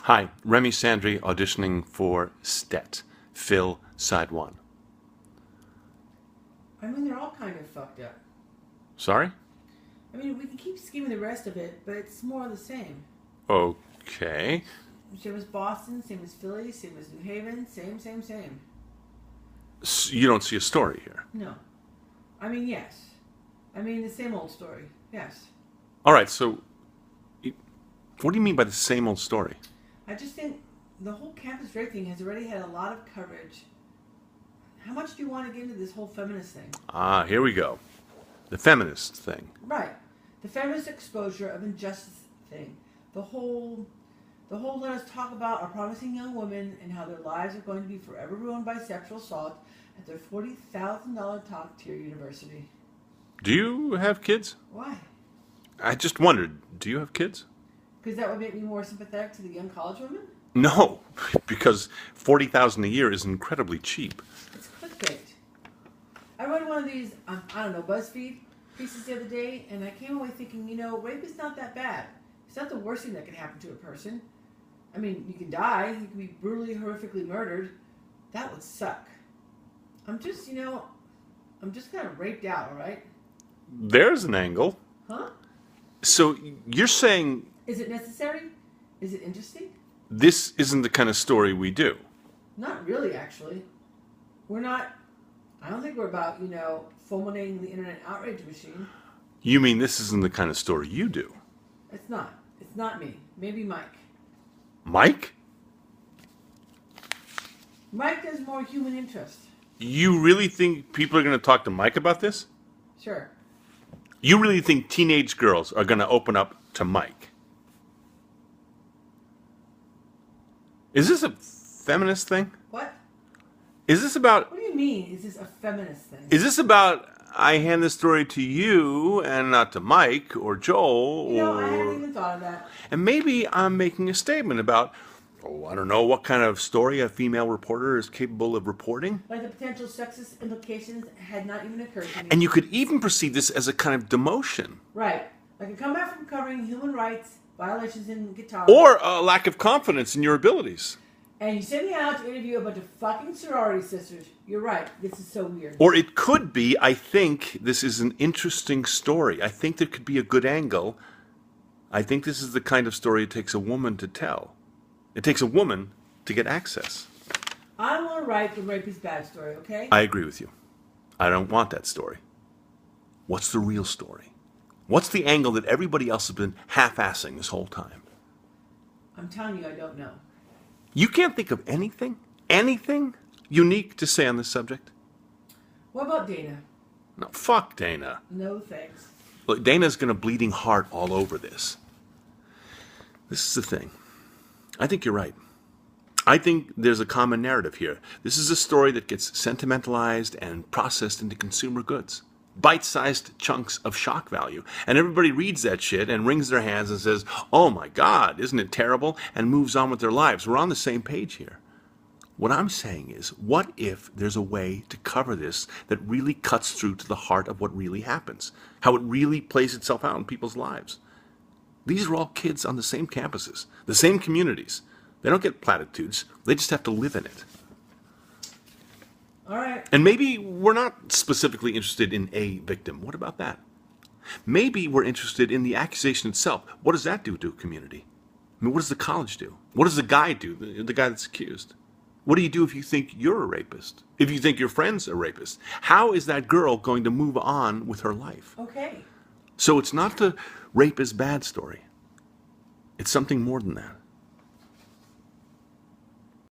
Hi, Remi Sandri auditioning for STET Phil Side 1. I mean, they're all kind of fucked up. Sorry? I mean, we can keep scheming the rest of it, but it's more of the same. Okay. Same as Boston, same as Philly, same as New Haven, same. You don't see a story here. No. I mean, yes. I mean, the same old story. Yes. All right, so what do you mean by the same old story? I just think the whole campus rape thing has already had a lot of coverage. How much do you want to get into this whole feminist thing? Ah, here we go. The feminist thing. Right. The feminist exposure of injustice thing. The whole let us talk about our promising young women and how their lives are going to be forever ruined by sexual assault at their $40,000 top-tier university. Do you have kids? Why? I just wondered, do you have kids? Because that would make me more sympathetic to the young college women? No, because $40,000 a year is incredibly cheap. It's clickbait. I read one of these, I don't know, BuzzFeed pieces the other day, and I came away thinking, rape is not that bad. It's not the worst thing that can happen to a person. I mean, you can die, you can be brutally, horrifically murdered. That would suck. I'm just kind of raped out, all right? There's an angle. Huh? So you're saying... Is it necessary? Is it interesting? This isn't the kind of story we do. Not really, actually. I don't think we're about, fulminating the internet outrage machine. You mean this isn't the kind of story you do? It's not. It's not me. Maybe Mike. Mike? Mike has more human interest. You really think people are going to talk to Mike about this? Sure. You really think teenage girls are going to open up to Mike? Is this a feminist thing? What? Is this about... What do you mean, is this a feminist thing? Is this about I hand the story to you and not to Mike or Joel or... I hadn't even thought of that. And maybe I'm making a statement about, I don't know, what kind of story a female reporter is capable of reporting. Like the potential sexist implications had not even occurred to me. And you could even perceive this as a kind of demotion. Right. Like a comeback from covering human rights violations in guitar. Or a lack of confidence in your abilities. And you sent me out to interview a bunch of fucking sorority sisters. You're right. This is so weird. Or it could be, I think this is an interesting story. I think there could be a good angle. I think this is the kind of story it takes a woman to tell. It takes a woman to get access. I want to write the rape is bad story, okay? I agree with you. I don't want that story. What's the real story? What's the angle that everybody else has been half-assing this whole time? I'm telling you, I don't know. You can't think of anything unique to say on this subject? What about Dana? No, fuck Dana. No thanks. Look, Dana's going to bleeding heart all over this. This is the thing. I think you're right. I think there's a common narrative here. This is a story that gets sentimentalized and processed into consumer goods. Bite-sized chunks of shock value. And everybody reads that shit and wrings their hands and says, oh my God, isn't it terrible? And moves on with their lives. We're on the same page here. What I'm saying is, what if there's a way to cover this that really cuts through to the heart of what really happens? How it really plays itself out in people's lives? These are all kids on the same campuses, the same communities. They don't get platitudes. They just have to live in it. All right. And maybe we're not specifically interested in a victim. What about that? Maybe we're interested in the accusation itself. What does that do to a community? I mean, what does the college do? What does the guy do, the guy that's accused? What do you do if you think you're a rapist? If you think your friend's a rapist? How is that girl going to move on with her life? Okay. So it's not the rape is bad story. It's something more than that.